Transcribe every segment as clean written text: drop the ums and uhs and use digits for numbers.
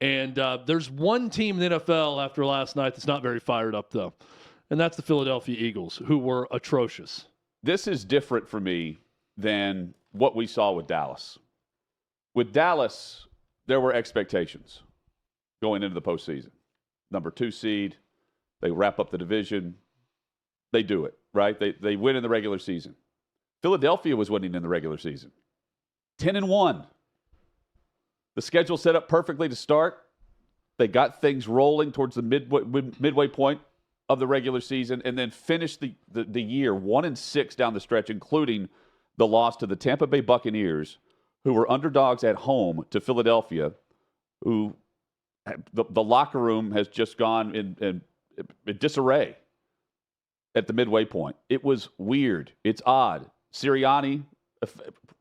And there's one team in the NFL after last night that's not very fired up, though, and that's the Philadelphia Eagles, who were atrocious. This is different for me than what we saw with Dallas. With Dallas, there were expectations going into the postseason. Number 2 seed, they wrap up the division. They do it, right? They win in the regular season. Philadelphia was winning in the regular season. 10-1. The schedule set up perfectly to start. They got things rolling towards the midway point of the regular season and then finished the year 1-6 down the stretch, including the loss to the Tampa Bay Buccaneers, who were underdogs at home to Philadelphia, who the locker room has just gone in disarray at the midway point. It was weird. It's odd. Sirianni,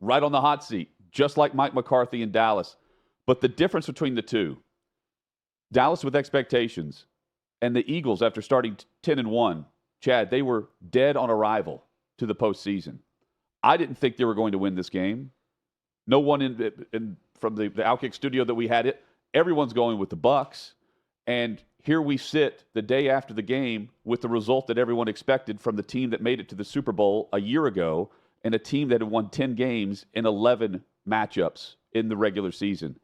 right on the hot seat, just like Mike McCarthy in Dallas. But the difference between the two, Dallas with expectations and the Eagles after starting 10-1, Chad, they were dead on arrival to the postseason. I didn't think they were going to win this game. No one from the OutKick studio that we had it, everyone's going with the Bucs. And here we sit the day after the game with the result that everyone expected from the team that made it to the Super Bowl a year ago and a team that had won 10 games in 11 matchups in the regular season.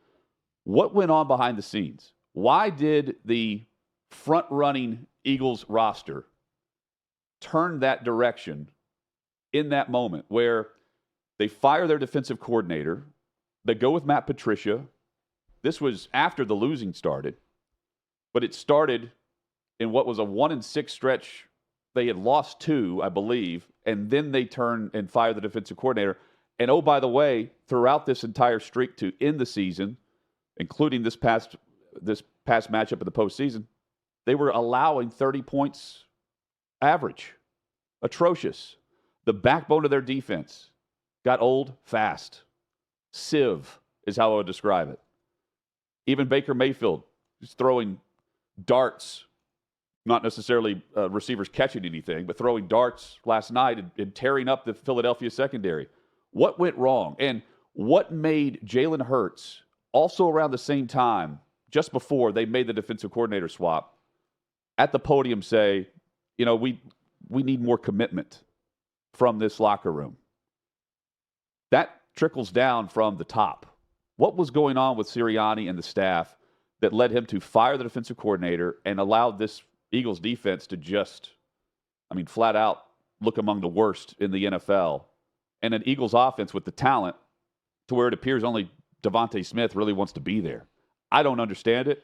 What went on behind the scenes? Why did the front-running Eagles roster turn that direction in that moment where they fire their defensive coordinator, they go with Matt Patricia? This was after the losing started, but it started in what was a 1-6 stretch. They had lost 2, I believe, and then they turn and fire the defensive coordinator. And oh, by the way, throughout this entire streak to end the season, including this past matchup in the postseason, they were allowing 30 points average. Atrocious. The backbone of their defense got old fast. Sieve is how I would describe it. Even Baker Mayfield is throwing darts, not necessarily receivers catching anything, but throwing darts last night and tearing up the Philadelphia secondary. What went wrong? And what made Jalen Hurts, also around the same time, just before they made the defensive coordinator swap, at the podium say, we need more commitment from this locker room? That trickles down from the top. What was going on with Sirianni and the staff that led him to fire the defensive coordinator and allow this Eagles defense to just, flat out look among the worst in the NFL, and an Eagles offense with the talent to where it appears only Devontae Smith really wants to be there? I don't understand it,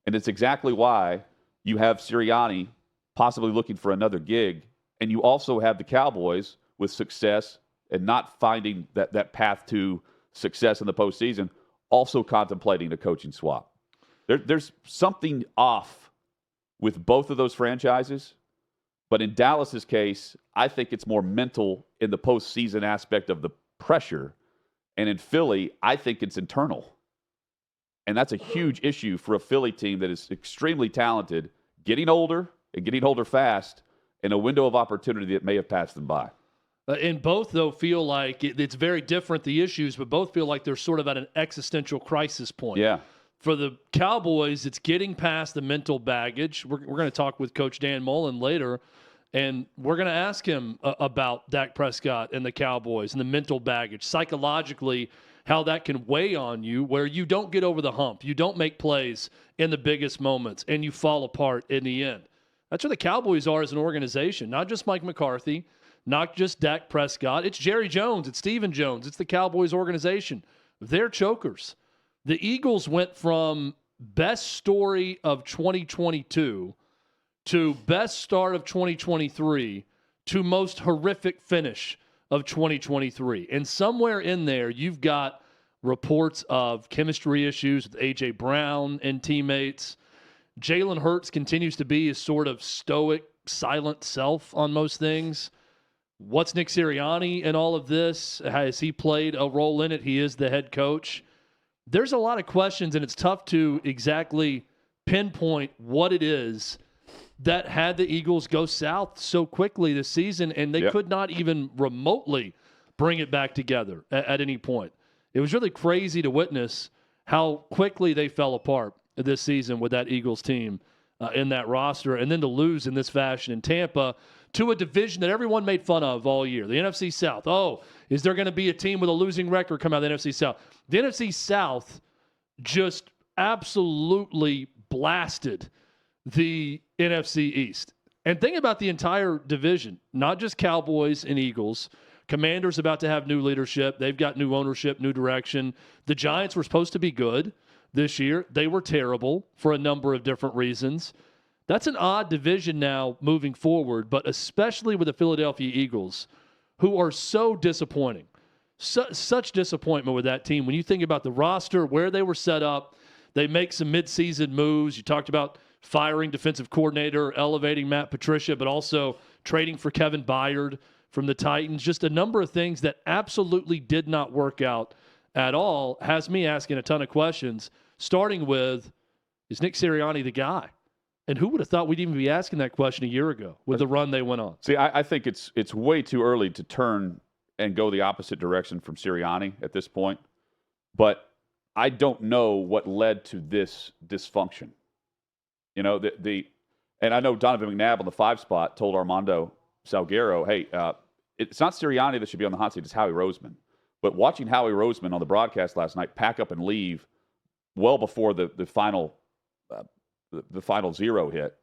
and it's exactly why you have Sirianni possibly looking for another gig, and you also have the Cowboys with success and not finding that path to success in the postseason, also contemplating a coaching swap. There's something off with both of those franchises, but in Dallas's case, I think it's more mental in the postseason aspect of the pressure, and in Philly, I think it's internal. And that's a huge issue for a Philly team that is extremely talented, getting older and getting older fast, in a window of opportunity that may have passed them by. And both, though, feel like it's very different, the issues, but both feel like they're sort of at an existential crisis point. Yeah. For the Cowboys, it's getting past the mental baggage. We're going to talk with Coach Dan Mullen later, and we're going to ask him about Dak Prescott and the Cowboys and the mental baggage, psychologically, how that can weigh on you where you don't get over the hump. You don't make plays in the biggest moments, and you fall apart in the end. That's where the Cowboys are as an organization, not just Mike McCarthy, not just Dak Prescott. It's Jerry Jones. It's Stephen Jones. It's the Cowboys organization. They're chokers. The Eagles went from best story of 2022 to best start of 2023 to most horrific finish of 2023. And somewhere in there, you've got reports of chemistry issues with A.J. Brown and teammates. Jalen Hurts continues to be his sort of stoic, silent self on most things. What's Nick Sirianni in all of this? Has he played a role in it? He is the head coach. There's a lot of questions, and it's tough to exactly pinpoint what it is that had the Eagles go south so quickly this season, and they could not even remotely bring it back together at any point. It was really crazy to witness how quickly they fell apart. this season with that Eagles team in that roster. And then to lose in this fashion in Tampa to a division that everyone made fun of all year, the NFC South. Oh, is there going to be a team with a losing record come out of the NFC South? The NFC South just absolutely blasted the NFC East. And think about the entire division, not just Cowboys and Eagles. Commanders about to have new leadership. They've got new ownership, new direction. The Giants were supposed to be good this year. They were terrible for a number of different reasons. That's an odd division now moving forward, but especially with the Philadelphia Eagles, who are so disappointing. Such disappointment with that team. When you think about the roster, where they were set up, they make some midseason moves. You talked about firing defensive coordinator, elevating Matt Patricia, but also trading for Kevin Byard from the Titans. Just a number of things that absolutely did not work out at all. Has me asking a ton of questions, starting with, is Nick Sirianni the guy? And who would have thought we'd even be asking that question a year ago with the run they went on? See, I think it's way too early to turn and go the opposite direction from Sirianni at this point. But I don't know what led to this dysfunction. You know, and I know Donovan McNabb on the 5 spot told Armando Salguero, hey, it's not Sirianni that should be on the hot seat, it's Howie Roseman. But watching Howie Roseman on the broadcast last night pack up and leave well before the final zero hit,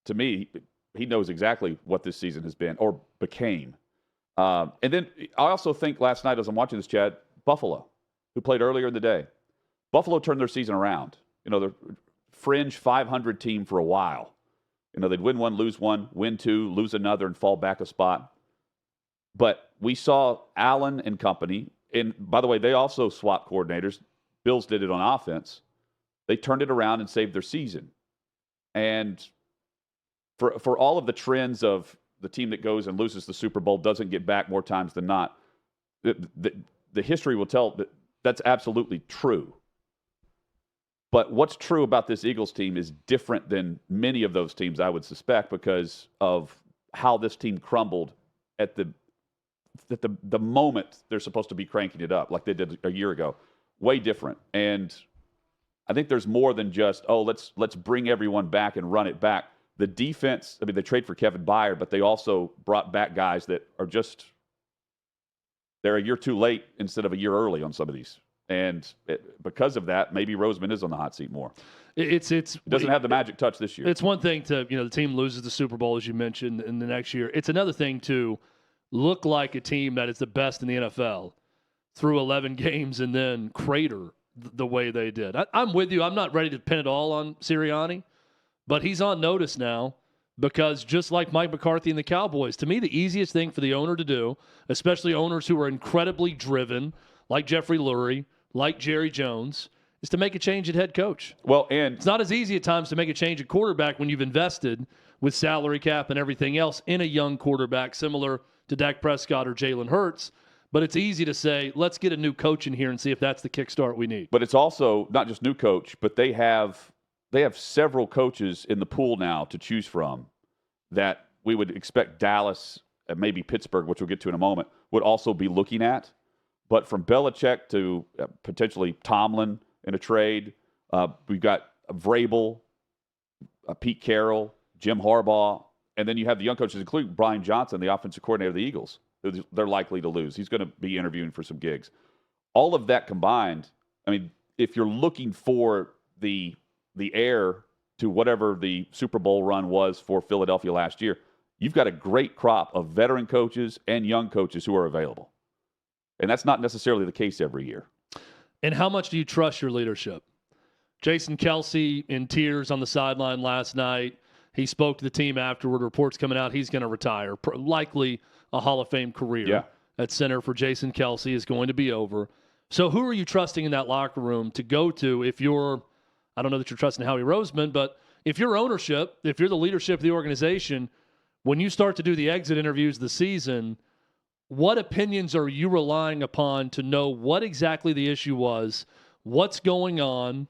to me, he knows exactly what this season has been or became. And then I also think last night as I'm watching this, Chad, Buffalo, who played earlier in the day, Buffalo turned their season around. You know, they're fringe 500 team for a while. You know, they'd win one, lose one, win two, lose another, and fall back a spot. But we saw Allen and company, and by the way, they also swapped coordinators. Bills did it on offense. They turned it around and saved their season. And for all of the trends of the team that goes and loses the Super Bowl doesn't get back more times than not, the history will tell that that's absolutely true. But what's true about this Eagles team is different than many of those teams, I would suspect, because of how this team crumbled at the moment they're supposed to be cranking it up, like they did a year ago. Way different. And I think there's more than just, let's bring everyone back and run it back. The defense, I mean, they trade for Kevin Byard, but they also brought back guys that are just, they're a year too late instead of a year early on some of these. And because of that, maybe Roseman is on the hot seat more. It doesn't have the magic touch this year. It's one thing to, the team loses the Super Bowl, as you mentioned, in the next year. It's another thing to look like a team that is the best in the NFL through 11 games and then crater the way they did. I'm with you. I'm not ready to pin it all on Sirianni, but he's on notice now because just like Mike McCarthy and the Cowboys, to me, the easiest thing for the owner to do, especially owners who are incredibly driven, like Jeffrey Lurie, like Jerry Jones, is to make a change at head coach. Well, and it's not as easy at times to make a change at quarterback when you've invested with salary cap and everything else in a young quarterback similar to Dak Prescott or Jalen Hurts. But it's easy to say, let's get a new coach in here and see if that's the kickstart we need. But it's also not just new coach, but they have several coaches in the pool now to choose from that we would expect Dallas and maybe Pittsburgh, which we'll get to in a moment, would also be looking at. But from Belichick to potentially Tomlin in a trade, we've got Vrabel, Pete Carroll, Jim Harbaugh, and then you have the young coaches, including Brian Johnson, the offensive coordinator of the Eagles. They're likely to lose. He's going to be interviewing for some gigs. All of that combined, I mean, if you're looking for the heir to whatever the Super Bowl run was for Philadelphia last year, you've got a great crop of veteran coaches and young coaches who are available. And that's not necessarily the case every year. And how much do you trust your leadership? Jason Kelce in tears on the sideline last night. He spoke to the team afterward. Reports coming out he's going to retire. Likely a Hall of Fame career at center for Jason Kelce is going to be over. So who are you trusting in that locker room to go to if you're, I don't know that you're trusting Howie Roseman, but if you're ownership, if you're the leadership of the organization, when you start to do the exit interviews this season, what opinions are you relying upon to know what exactly the issue was, what's going on?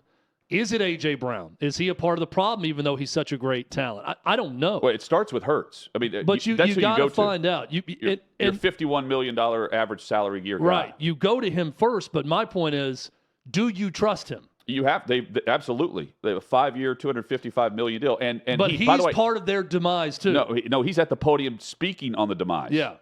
Is it A.J. Brown? Is he a part of the problem, even though he's such a great talent? I don't know. Well, it starts with Hurts. I mean, but you got to find out. Your $51 million average salary year guy. Right. You go to him first, but my point is, do you trust him? You have they absolutely. They have a 5-year, $255 million deal, and but he's by the way, part of their demise too. No, he's at the podium speaking on the demise. Yeah.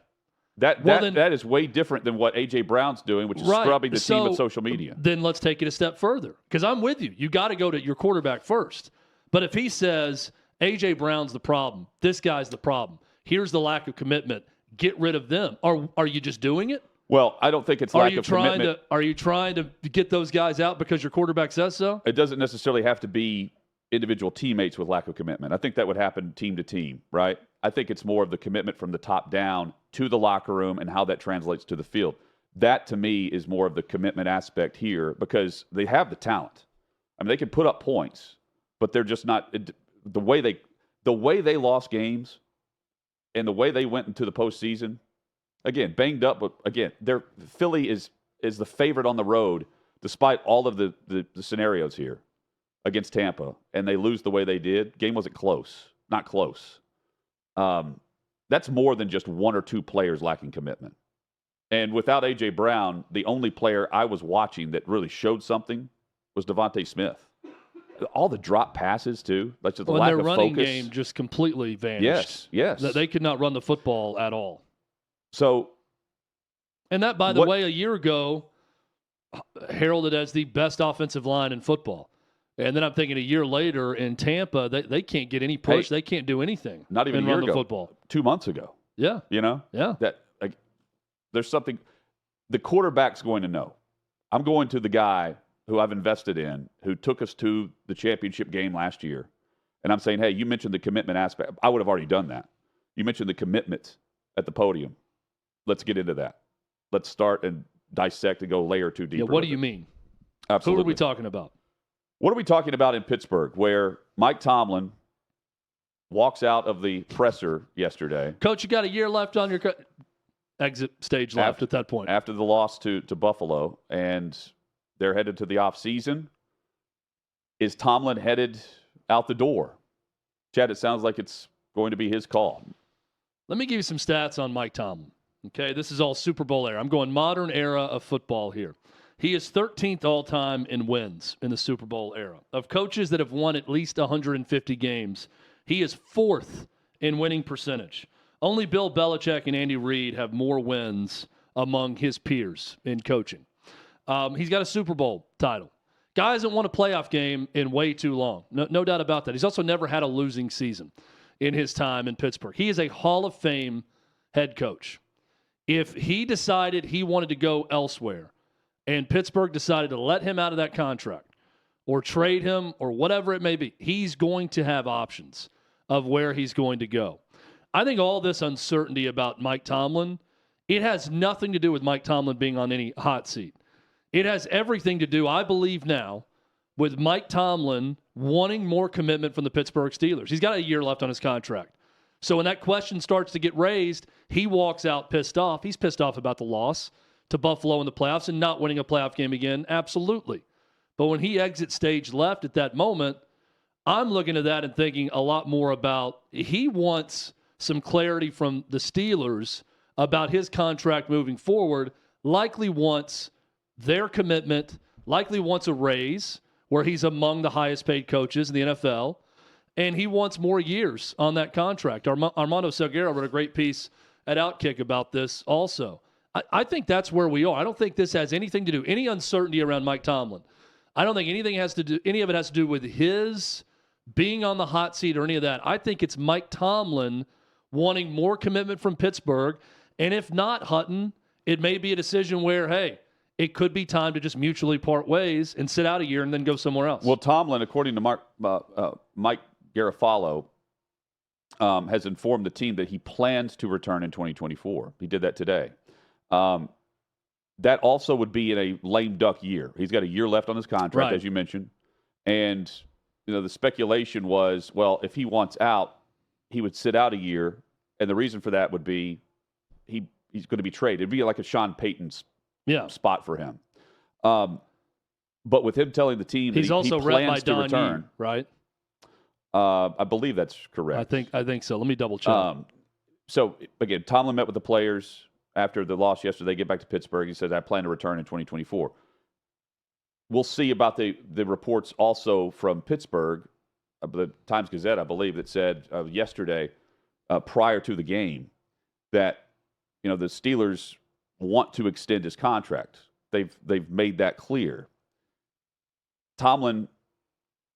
That is way different than what A.J. Brown's doing, which is scrubbing the team at social media. Then let's take it a step further, because I'm with you. You got to go to your quarterback first. But if he says A.J. Brown's the problem, this guy's the problem, here's the lack of commitment, get rid of them. Are you just doing it? Well, I don't think it's lack of commitment. Are you trying to get those guys out because your quarterback says so? It doesn't necessarily have to be individual teammates with lack of commitment. I think that would happen team to team, right? I think it's more of the commitment from the top down to the locker room and how that translates to the field. That, to me, is more of the commitment aspect here because they have the talent. I mean, they can put up points, but they're just not the way they lost games and the way they went into the postseason. Again, banged up, but again, Philly is the favorite on the road despite all of the scenarios here against Tampa, and they lose the way they did. Game wasn't close, not close. That's more than just one or two players lacking commitment. And without A.J. Brown, the only player I was watching that really showed something was Devontae Smith. All the drop passes, too. Like just the lack of focus. Their running game just completely vanished. Yes. They could not run the football at all. So, and that, by the way, a year ago, heralded as the best offensive line in football. And then I'm thinking a year later in Tampa, they can't get any push. They can't do anything. Not even a year ago. Football. 2 months ago. Yeah. Yeah. There's something the quarterback's going to know. I'm going to the guy who I've invested in, who took us to the championship game last year. And I'm saying, hey, you mentioned the commitment aspect. I would have already done that. You mentioned the commitment at the podium. Let's get into that. Let's start and dissect and go layer two deeper. Yeah, what do you mean? Absolutely. Who are we talking about? What are we talking about in Pittsburgh, where Mike Tomlin walks out of the presser yesterday? Coach, you got a year left on your exit stage left at that point. After the loss to Buffalo, and they're headed to the offseason. Is Tomlin headed out the door? Chad, it sounds like it's going to be his call. Let me give you some stats on Mike Tomlin. Okay, this is all Super Bowl era. I'm going modern era of football here. He is 13th all-time in wins in the Super Bowl era. Of coaches that have won at least 150 games, he is 4th in winning percentage. Only Bill Belichick and Andy Reid have more wins among his peers in coaching. He's got a Super Bowl title. Guy hasn't won a playoff game in way too long. No doubt about that. He's also never had a losing season in his time in Pittsburgh. He is a Hall of Fame head coach. If he decided he wanted to go elsewhere and Pittsburgh decided to let him out of that contract or trade him or whatever it may be, he's going to have options of where he's going to go. I think all this uncertainty about Mike Tomlin, it has nothing to do with Mike Tomlin being on any hot seat. It has everything to do, I believe now, with Mike Tomlin wanting more commitment from the Pittsburgh Steelers. He's got a year left on his contract. So when that question starts to get raised, he walks out pissed off. He's pissed off about the loss to Buffalo in the playoffs and not winning a playoff game again, absolutely. But when he exits stage left at that moment, I'm looking at that and thinking a lot more about he wants some clarity from the Steelers about his contract moving forward, likely wants their commitment, likely wants a raise where he's among the highest paid coaches in the NFL, and he wants more years on that contract. Armando Salguero wrote a great piece at OutKick about this also. I think that's where we are. I don't think this has anything to do, any uncertainty around Mike Tomlin. I don't think any of it has to do with his being on the hot seat or any of that. I think it's Mike Tomlin wanting more commitment from Pittsburgh. And if not, Hutton, it may be a decision where, hey, it could be time to just mutually part ways and sit out a year and then go somewhere else. Well, Tomlin, according to Mike Garafolo, has informed the team that he plans to return in 2024. He did that today. That also would be in a lame duck year. He's got a year left on his contract, right, as you mentioned. And, the speculation was, well, if he wants out, he would sit out a year. And the reason for that would be he's going to be traded. It'd be like a Sean Payton's spot for him. But with him telling the team he's that he plans to return. Yee, right? I believe that's correct. I think so. Let me double check. So, again, Tomlin met with the players after the loss yesterday. They get back to Pittsburgh. He says, I plan to return in 2024. we'll see about the reports also from Pittsburgh, the Times-Gazette, I believe, that said yesterday, prior to the game, that the Steelers want to extend his contract. They've made that clear. Tomlin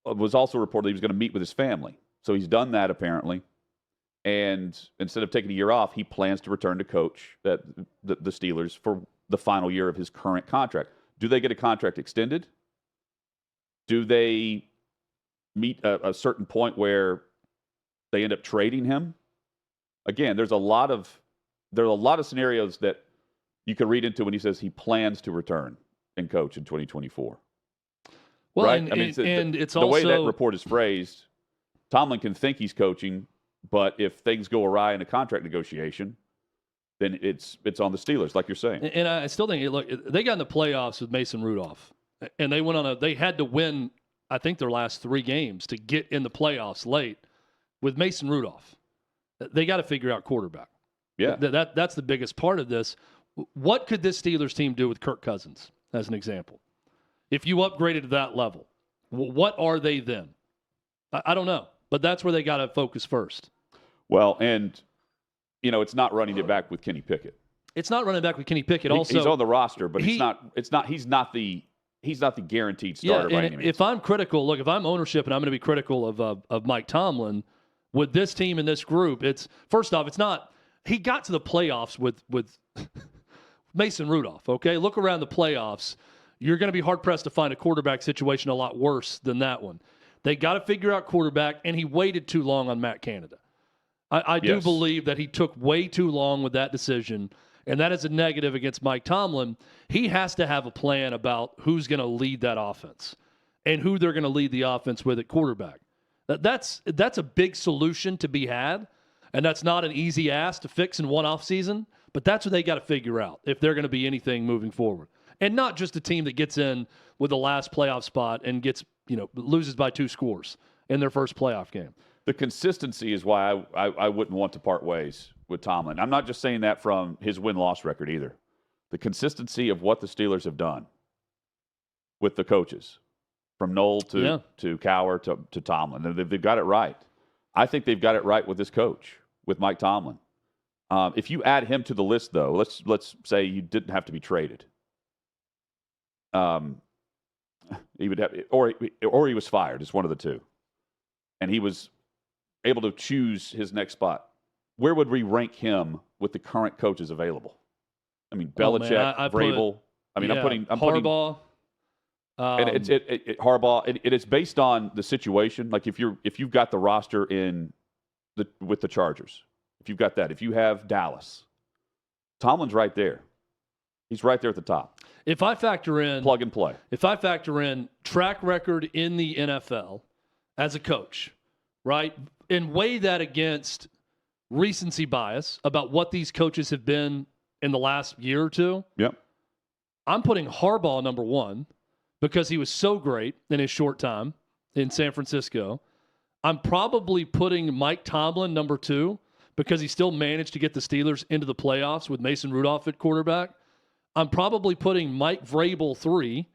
was also reported he was going to meet with his family, so he's done that apparently. And instead of taking a year off, he plans to return to coach the Steelers for the final year of his current contract. Do they get a contract extended? Do they meet a certain point where they end up trading him? Again, there are a lot of scenarios that you could read into when he says he plans to return and coach in 2024. Well, right? It's the also way that report is phrased, Tomlin can think he's coaching, but if things go awry in a contract negotiation, then it's on the Steelers, like you're saying. And I still think, look, they got in the playoffs with Mason Rudolph, and they had to win, I think, their last 3 games to get in the playoffs late with Mason Rudolph. They got to figure out quarterback. Yeah. That's the biggest part of this. What could this Steelers team do with Kirk Cousins, as an example? If you upgraded to that level, what are they then? I don't know, but that's where they got to focus first. Well, and it's not running it back with Kenny Pickett. It's not running back with Kenny Pickett. He's on the roster, but he's not the guaranteed starter by any means. If I'm critical, if I'm ownership and I'm going to be critical of Mike Tomlin with this team and this group, it's first off, it's not. He got to the playoffs with Mason Rudolph. Okay, look around the playoffs. You're going to be hard-pressed to find a quarterback situation a lot worse than that one. They got to figure out quarterback, and he waited too long on Matt Canada. I do believe that he took way too long with that decision, and that is a negative against Mike Tomlin. He has to have a plan about who's going to lead that offense and who they're going to lead the offense with at quarterback. That's a big solution to be had, and that's not an easy ask to fix in one offseason, but that's what they got to figure out if they're going to be anything moving forward. And not just a team that gets in with the last playoff spot and loses by 2 scores in their first playoff game. The consistency is why I wouldn't want to part ways with Tomlin. I'm not just saying that from his win-loss record either. The consistency of what the Steelers have done with the coaches, from Knoll to Cowher to Tomlin. They've got it right. I think they've got it right with this coach, with Mike Tomlin. If you add him to the list, though, let's say you didn't have to be traded. He would have, or he was fired. It's one of the two, and he was able to choose his next spot. Where would we rank him with the current coaches available? I mean, Belichick, Vrabel. I'm putting Harbaugh. And Harbaugh. It is based on the situation. Like if you've got the roster with the Chargers, if you've got that, if you have Dallas, Tomlin's right there. He's right there at the top. If I factor in plug and play, if I factor in track record in the NFL as a coach, right, and weigh that against recency bias about what these coaches have been in the last year or two, I'm putting Harbaugh number 1 because he was so great in his short time in San Francisco. I'm probably putting Mike Tomlin number 2 because he still managed to get the Steelers into the playoffs with Mason Rudolph at quarterback. I'm probably putting Mike Vrabel 3,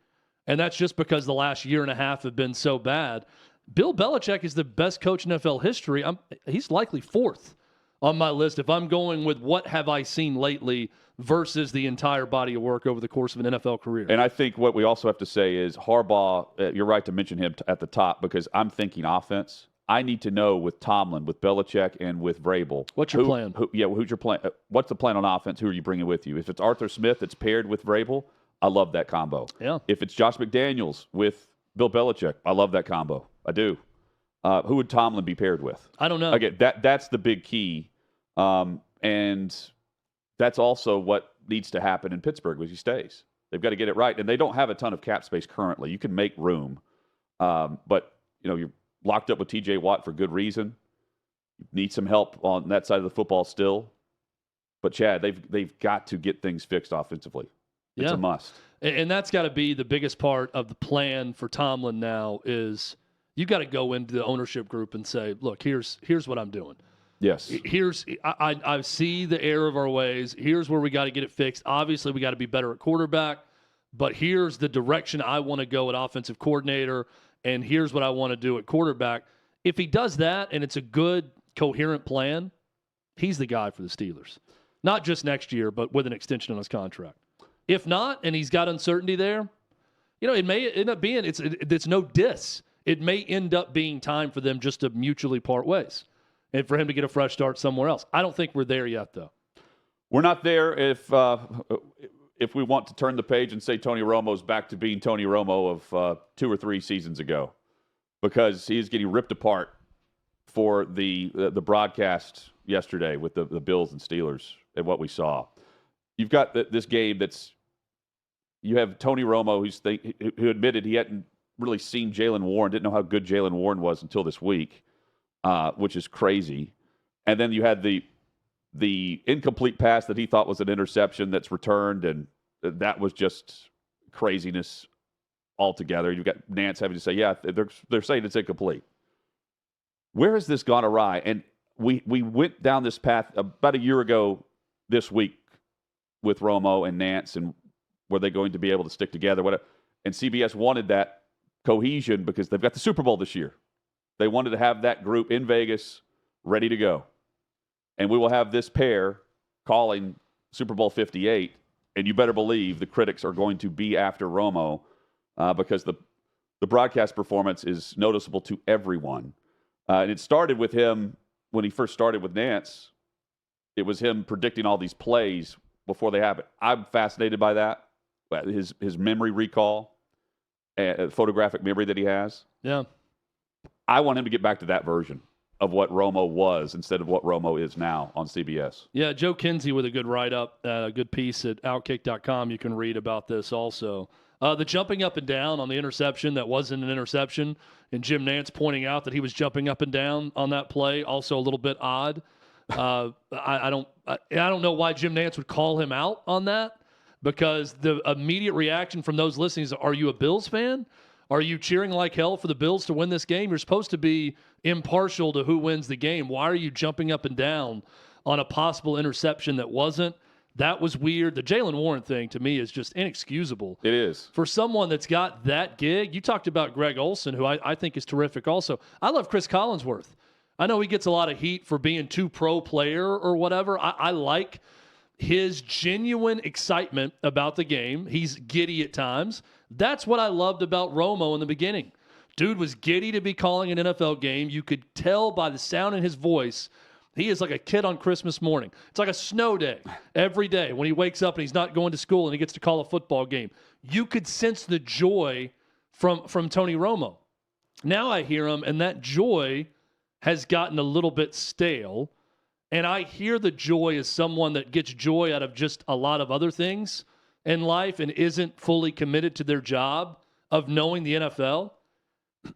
and that's just because the last year and a half have been so bad. Bill Belichick is the best coach in NFL history. He's likely 4th on my list if I'm going with what have I seen lately versus the entire body of work over the course of an NFL career. And I think what we also have to say is Harbaugh, you're right to mention him at the top because I'm thinking offense. I need to know with Tomlin, with Belichick, and with Vrabel. What's your plan? Who's your plan? What's the plan on offense? Who are you bringing with you? If it's Arthur Smith that's paired with Vrabel, I love that combo. Yeah. If it's Josh McDaniels with Bill Belichick, I love that combo. I do. Who would Tomlin be paired with? I don't know. Again, that's the big key. And that's also what needs to happen in Pittsburgh as he stays. They've got to get it right. And they don't have a ton of cap space currently. You can make room. But, you're locked up with T.J. Watt for good reason. You need some help on that side of the football still. But, Chad, they've got to get things fixed offensively. It's a must. And that's got to be the biggest part of the plan for Tomlin now is you've got to go into the ownership group and say, look, here's what I'm doing. Yes. I see the error of our ways. Here's where we got to get it fixed. Obviously, we got to be better at quarterback. but here's the direction I want to go at offensive coordinator, and here's what I want to do at quarterback. If he does that and it's a good, coherent plan, he's the guy for the Steelers. Not just next year, but with an extension on his contract. If not, and he's got uncertainty there, it may end up being, it's no diss. It may end up being time for them just to mutually part ways and for him to get a fresh start somewhere else. I don't think we're there yet, though. We're not there if we want to turn the page and say Tony Romo's back to being Tony Romo of 2 or 3 seasons ago, because he's getting ripped apart for the broadcast yesterday with the Bills and Steelers and what we saw. You've got this game you have Tony Romo who admitted he hadn't really seen Jaylen Warren, didn't know how good Jaylen Warren was until this week, which is crazy. And then you had the incomplete pass that he thought was an interception that's returned, and that was just craziness altogether. You've got Nance having to say, yeah, they're saying it's incomplete. Where has this gone awry? And we went down this path about a year ago this week with Romo and Nance, and were they going to be able to stick together? And CBS wanted that cohesion because they've got the Super Bowl this year. They wanted to have that group in Vegas ready to go. And we will have this pair calling Super Bowl 58, and you better believe the critics are going to be after Romo because the broadcast performance is noticeable to everyone. And it started with him when he first started with Nance. It was him predicting all these plays before they happen. I'm fascinated by that. His memory recall, photographic memory that he has. Yeah. I want him to get back to that version of what Romo was instead of what Romo is now on CBS. Yeah, Joe Kinsey with a good write-up, a good piece at OutKick.com. You can read about this also. The jumping up and down on the interception that wasn't an interception, and Jim Nance pointing out that he was jumping up and down on that play, also a little bit odd. I don't know why Jim Nance would call him out on that, because the immediate reaction from those listening is, are you a Bills fan? Are you cheering like hell for the Bills to win this game? You're supposed to be impartial to who wins the game. Why are you jumping up and down on a possible interception that wasn't? That was weird. The Jaylen Warren thing, to me, is just inexcusable. It is. For someone that's got that gig. You talked about Greg Olsen, who I think is terrific also. I love Chris Collinsworth. I know he gets a lot of heat for being too pro player or whatever. I like his genuine excitement about the game. He's giddy at times. That's what I loved about Romo in the beginning. Dude was giddy to be calling an NFL game. You could tell by the sound in his voice. He is like a kid on Christmas morning. It's like a snow day every day when he wakes up and he's not going to school and he gets to call a football game. You could sense the joy from Tony Romo. Now I hear him, and that joy has gotten a little bit stale. And I hear the joy as someone that gets joy out of just a lot of other things in life and isn't fully committed to their job of knowing the NFL.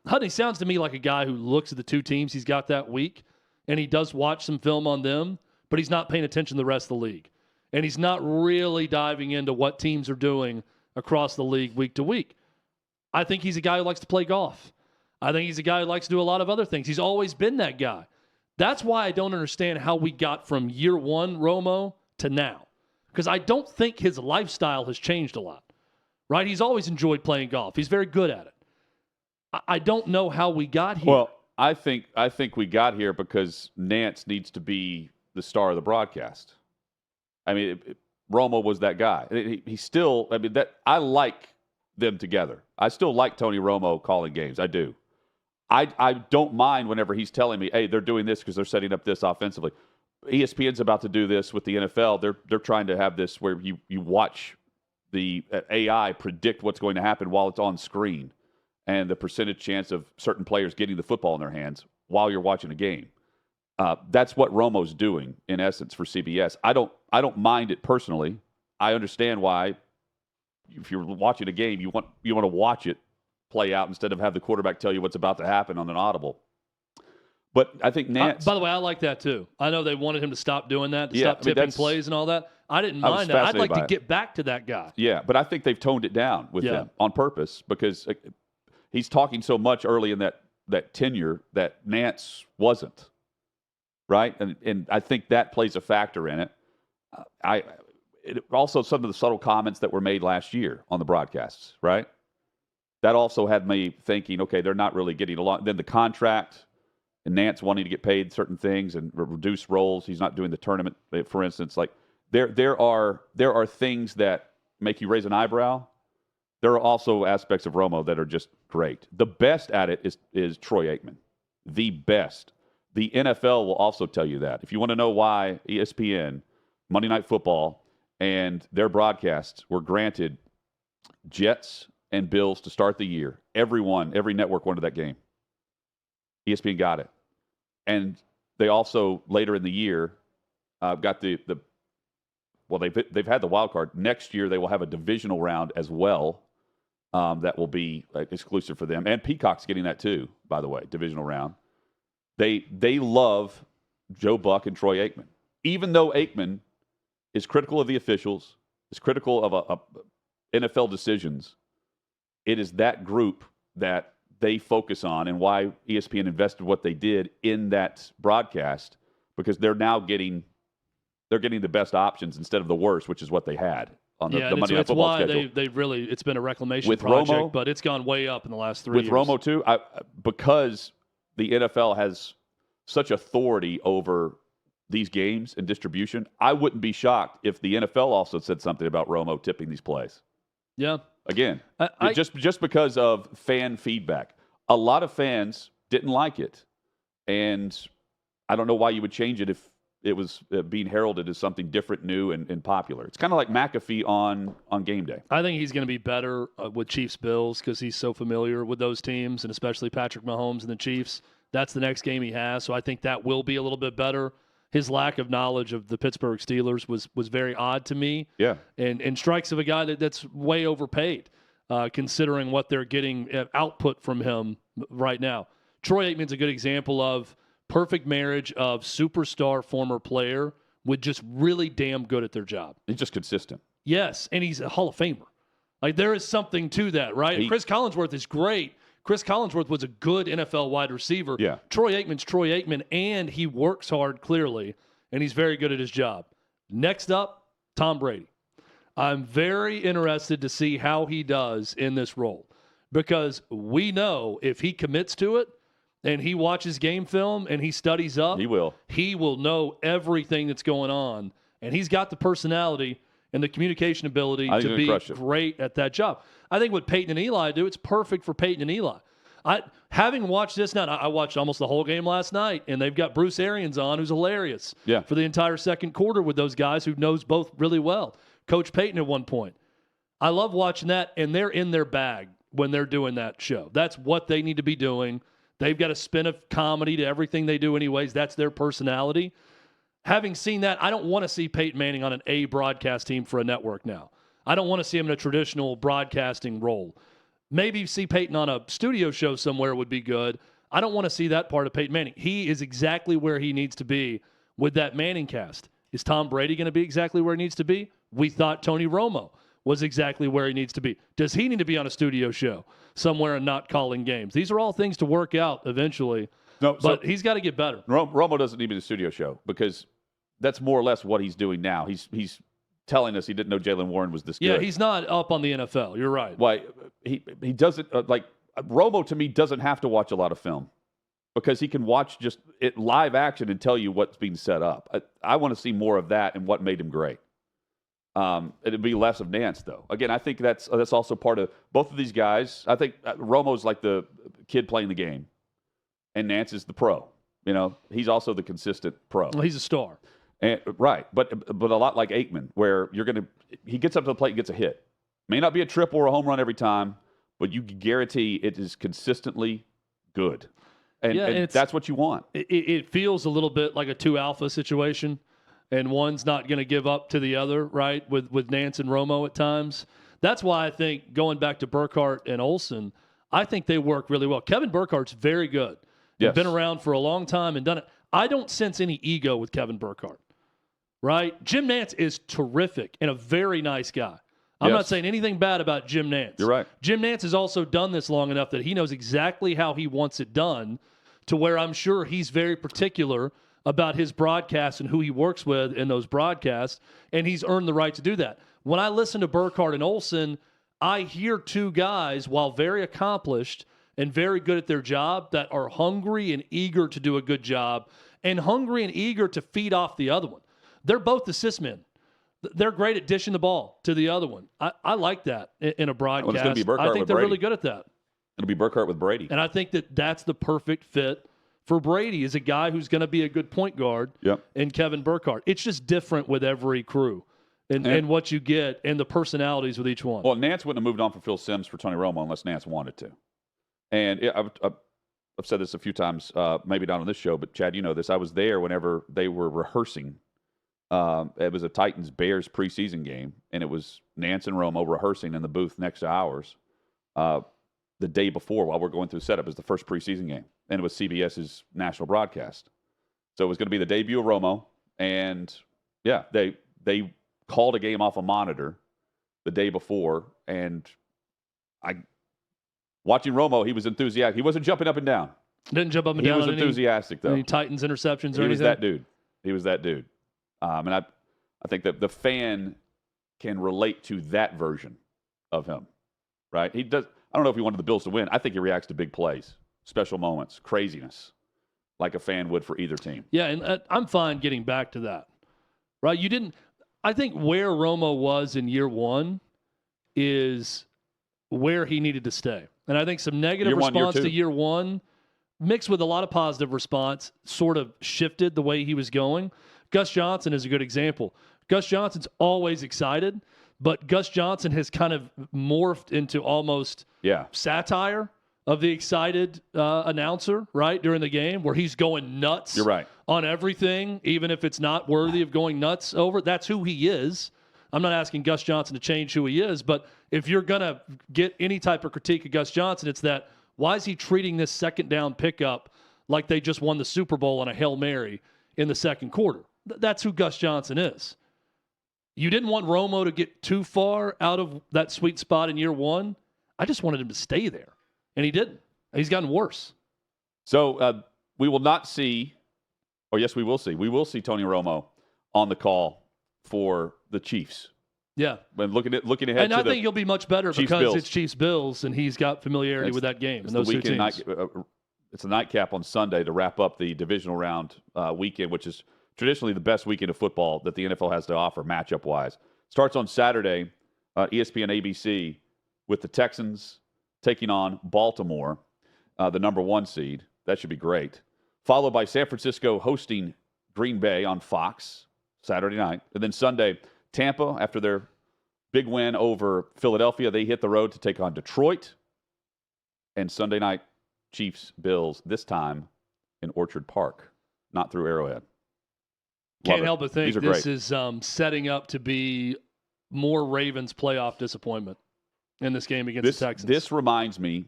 Hudney sounds to me like a guy who looks at the two teams he's got that week, and he does watch some film on them, but he's not paying attention to the rest of the league. And he's not really diving into what teams are doing across the league week to week. I think he's a guy who likes to play golf. I think he's a guy who likes to do a lot of other things. He's always been that guy. That's why I don't understand how we got from year one Romo to now. Because I don't think his lifestyle has changed a lot. Right? He's always enjoyed playing golf. He's very good at it. I don't know how we got here. Well, I think we got here because Nance needs to be the star of the broadcast. I mean, Romo was that guy. He still, I mean, that I like them together. I still like Tony Romo calling games. I do. I don't mind whenever he's telling me, hey, they're doing this because they're setting up this offensively. ESPN's about to do this with the NFL. They're trying to have this where you watch the AI predict what's going to happen while it's on screen and the percentage chance of certain players getting the football in their hands while you're watching a game. That's what Romo's doing, in essence, for CBS. I don't mind it personally. I understand why, if you're watching a game, you want to watch it play out instead of have the quarterback tell you what's about to happen on an audible. But I think Nance... by the way, I like that too. I know they wanted him to stop doing that, to stop tipping plays and all that. I didn't mind that. I'd like to get back to that guy. Yeah, but I think they've toned it down with him on purpose because he's talking so much early in that tenure that Nance wasn't, right? And I think that plays a factor in it. also some of the subtle comments that were made last year on the broadcasts, right? That also had me thinking, okay, they're not really getting along. Then the contract and Nance wanting to get paid certain things and reduce roles. He's not doing the tournament, for instance. Like there are things that make you raise an eyebrow. There are also aspects of Romo that are just great. The best at it is Troy Aikman. The best. The NFL will also tell you that. If you want to know why ESPN, Monday Night Football, and their broadcasts were granted Jets and Bills to start the year, every network wanted that game. ESPN got it. And they also, later in the year, got they've had the wild card. Next year, they will have a divisional round as well that will be exclusive for them. And Peacock's getting that too, by the way, divisional round. They love Joe Buck and Troy Aikman. Even though Aikman is critical of the officials, is critical of NFL decisions, it is that group that they focus on and why ESPN invested what they did in that broadcast, because they're now getting the best options instead of the worst, which is what they had on the Monday Night Football schedule. It's why they really, it's been a reclamation with project, Romo, but it's gone way up in the last 3 years. With Romo too, because the NFL has such authority over these games and distribution, I wouldn't be shocked if the NFL also said something about Romo tipping these plays. Yeah. Again, just because of fan feedback. A lot of fans didn't like it, and I don't know why you would change it if it was being heralded as something different, new, and popular. It's kind of like McAfee on game day. I think he's going to be better with Chiefs-Bills because he's so familiar with those teams, and especially Patrick Mahomes and the Chiefs. That's the next game he has, so I think that will be a little bit better. His lack of knowledge of the Pittsburgh Steelers was very odd to me. Yeah. And strikes of a guy that's way overpaid, considering what they're getting output from him right now. Troy Aikman's a good example of perfect marriage of superstar former player with just really damn good at their job. He's just consistent. Yes, and he's a Hall of Famer. Like, there is something to that, right? Chris Collinsworth is great. Chris Collinsworth was a good NFL wide receiver. Yeah. Troy Aikman's Troy Aikman, and he works hard, clearly, and he's very good at his job. Next up, Tom Brady. I'm very interested to see how he does in this role, because we know if he commits to it and he watches game film and he studies up, he will know everything that's going on, and he's got the personality and the communication ability to be great at that job. I think what Peyton and Eli do, it's perfect for Peyton and Eli. Having watched this now, I watched almost the whole game last night, and they've got Bruce Arians on, who's hilarious for the entire second quarter with those guys who knows both really well. Coach Peyton at one point. I love watching that, and they're in their bag when they're doing that show. That's what they need to be doing. They've got a spin of comedy to everything they do anyways. That's their personality. Having seen that, I don't want to see Peyton Manning on an A broadcast team for a network now. I don't want to see him in a traditional broadcasting role. Maybe see Peyton on a studio show somewhere would be good. I don't want to see that part of Peyton Manning. He is exactly where he needs to be with that Manning cast. Is Tom Brady going to be exactly where he needs to be? We thought Tony Romo was exactly where he needs to be. Does he need to be on a studio show somewhere and not calling games? These are all things to work out eventually. No, but he's got to get better. Romo doesn't need to be in a studio show because that's more or less what he's doing now. He's telling us he didn't know Jaylen Warren was this good. Yeah, he's not up on the NFL. You're right. Why he doesn't Romo to me doesn't have to watch a lot of film because he can watch just it live action and tell you what's being set up. I want to see more of that and what made him great. It'd be less of Nance though. Again, I think that's also part of both of these guys. I think Romo's like the kid playing the game, and Nance is the pro. You know, he's also the consistent pro. Well, he's a star. And, right, but a lot like Aikman, where he gets up to the plate and gets a hit. May not be a triple or a home run every time, but you guarantee it is consistently good. And that's what you want. It feels a little bit like a 2 alpha situation, and one's not going to give up to the other, right, with Nance and Romo at times. That's why I think, going back to Burkhardt and Olsen, I think they work really well. Kevin Burkhardt's very good. Yes. He's been around for a long time and done it. I don't sense any ego with Kevin Burkhardt. Right? Jim Nance is terrific and a very nice guy. I'm not saying anything bad about Jim Nance. You're right. Jim Nance has also done this long enough that he knows exactly how he wants it done, to where I'm sure he's very particular about his broadcasts and who he works with in those broadcasts, and he's earned the right to do that. When I listen to Burkhardt and Olsen, I hear two guys, while very accomplished and very good at their job, that are hungry and eager to do a good job and hungry and eager to feed off the other one. They're both assist men. They're great at dishing the ball to the other one. I like that in a broadcast. Well, it's gonna be Burkhardt I think with they're Brady. really good at that. It'll be Burkhardt with Brady. And I think that that's the perfect fit for Brady, is a guy who's going to be a good point guard in Kevin Burkhardt. It's just different with every crew and what you get and the personalities with each one. Well, Nance wouldn't have moved on from Phil Simms for Tony Romo unless Nance wanted to. And I've said this a few times, maybe not on this show, but Chad, you know this. I was there whenever they were rehearsing. It was a Titans-Bears preseason game, and it was Nance and Romo rehearsing in the booth next to ours the day before while we're going through setup. It was the first preseason game, and it was CBS's national broadcast. So it was going to be the debut of Romo, and, yeah, they called a game off a monitor the day before, and watching Romo, he was enthusiastic. He wasn't jumping up and down. Didn't jump up and down. He was enthusiastic, though. Any Titans interceptions or anything? He was that dude. He was that dude. And I think that the fan can relate to that version of him, right? He does. I don't know if he wanted the Bills to win. I think he reacts to big plays, special moments, craziness, like a fan would for either team. Yeah, and I'm fine getting back to that, right? I think where Romo was in year one is where he needed to stay. And I think some negative response to year one mixed with a lot of positive response sort of shifted the way he was going. Gus Johnson is a good example. Gus Johnson's always excited, but Gus Johnson has kind of morphed into almost satire of the excited announcer, right, during the game, where he's going nuts on everything, even if it's not worthy of going nuts over. That's who he is. I'm not asking Gus Johnson to change who he is, but if you're going to get any type of critique of Gus Johnson, it's that, why is he treating this second down pickup like they just won the Super Bowl on a Hail Mary in the second quarter? That's who Gus Johnson is. You didn't want Romo to get too far out of that sweet spot in year one. I just wanted him to stay there, and he didn't. He's gotten worse. So we will not see, or yes, we will see. We will see Tony Romo on the call for the Chiefs. Yeah. But looking ahead and to I think he'll be much better because Bills. It's Chiefs-Bills, and he's got familiarity with that game and those two teams. It's a nightcap on Sunday to wrap up the divisional round weekend, which is traditionally the best weekend of football that the NFL has to offer matchup-wise. Starts on Saturday, ESPN ABC, with the Texans taking on Baltimore, the number 1 seed. That should be great. Followed by San Francisco hosting Green Bay on Fox Saturday night. And then Sunday, Tampa, after their big win over Philadelphia, they hit the road to take on Detroit. And Sunday night, Chiefs-Bills, this time in Orchard Park, not through Arrowhead. Can't help but think this is setting up to be more Ravens playoff disappointment in this game against the Texans. This reminds me.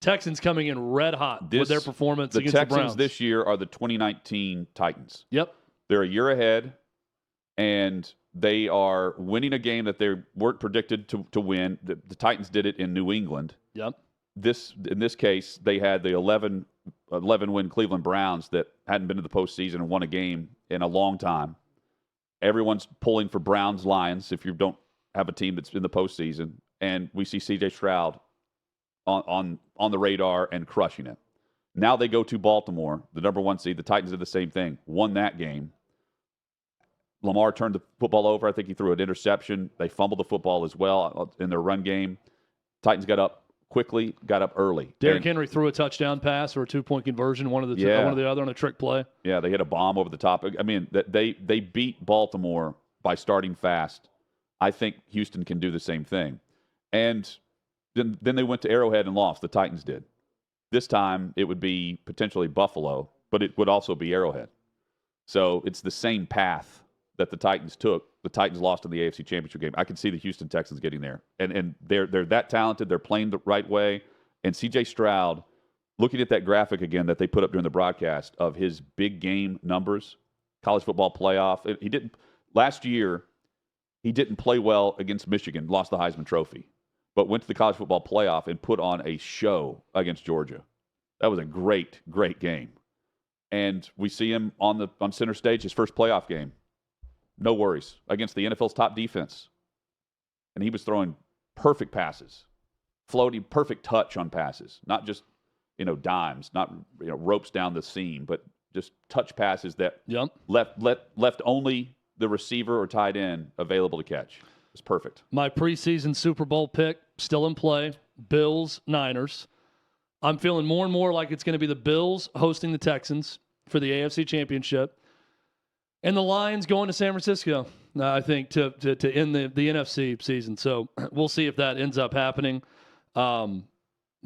Texans coming in red hot with their performance against the Browns. The Texans this year are the 2019 Titans. Yep. They're a year ahead, and they are winning a game that they weren't predicted to win. The Titans did it in New England. Yep. In this case, they had the 11-win Cleveland Browns that hadn't been to the postseason and won a game in a long time. Everyone's pulling for Browns-Lions if you don't have a team that's in the postseason. And we see C.J. Stroud on the radar and crushing it. Now they go to Baltimore, the number 1 seed. The Titans did the same thing, won that game. Lamar turned the football over. I think he threw an interception. They fumbled the football as well in their run game. Titans got up quickly, got up early. Derrick Henry threw a touchdown pass or a 2-point conversion, one or the other on a trick play. Yeah, they hit a bomb over the top. I mean, they beat Baltimore by starting fast. I think Houston can do the same thing. And then they went to Arrowhead and lost. The Titans did. This time it would be potentially Buffalo, but it would also be Arrowhead. So it's the same path that the Titans took. The Titans lost in the AFC Championship game. I can see the Houston Texans getting there. And they're that talented. They're playing the right way. And C.J. Stroud, looking at that graphic again that they put up during the broadcast of his big game numbers, college football playoff. Last year, he didn't play well against Michigan, lost the Heisman Trophy, but went to the college football playoff and put on a show against Georgia. That was a great, great game. And we see him on center stage, his first playoff game. No worries against the NFL's top defense. And he was throwing perfect passes, floating, perfect touch on passes, not just, dimes, not, ropes down the seam, but just touch passes that left only the receiver or tight end available to catch. It's perfect. My preseason Super Bowl pick still in play, Bills, Niners. I'm feeling more and more like it's going to be the Bills hosting the Texans for the AFC Championship. And the Lions going to San Francisco, I think, to end the NFC season. So we'll see if that ends up happening.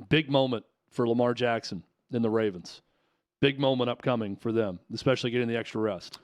Big moment for Lamar Jackson and the Ravens. Big moment upcoming for them, especially getting the extra rest.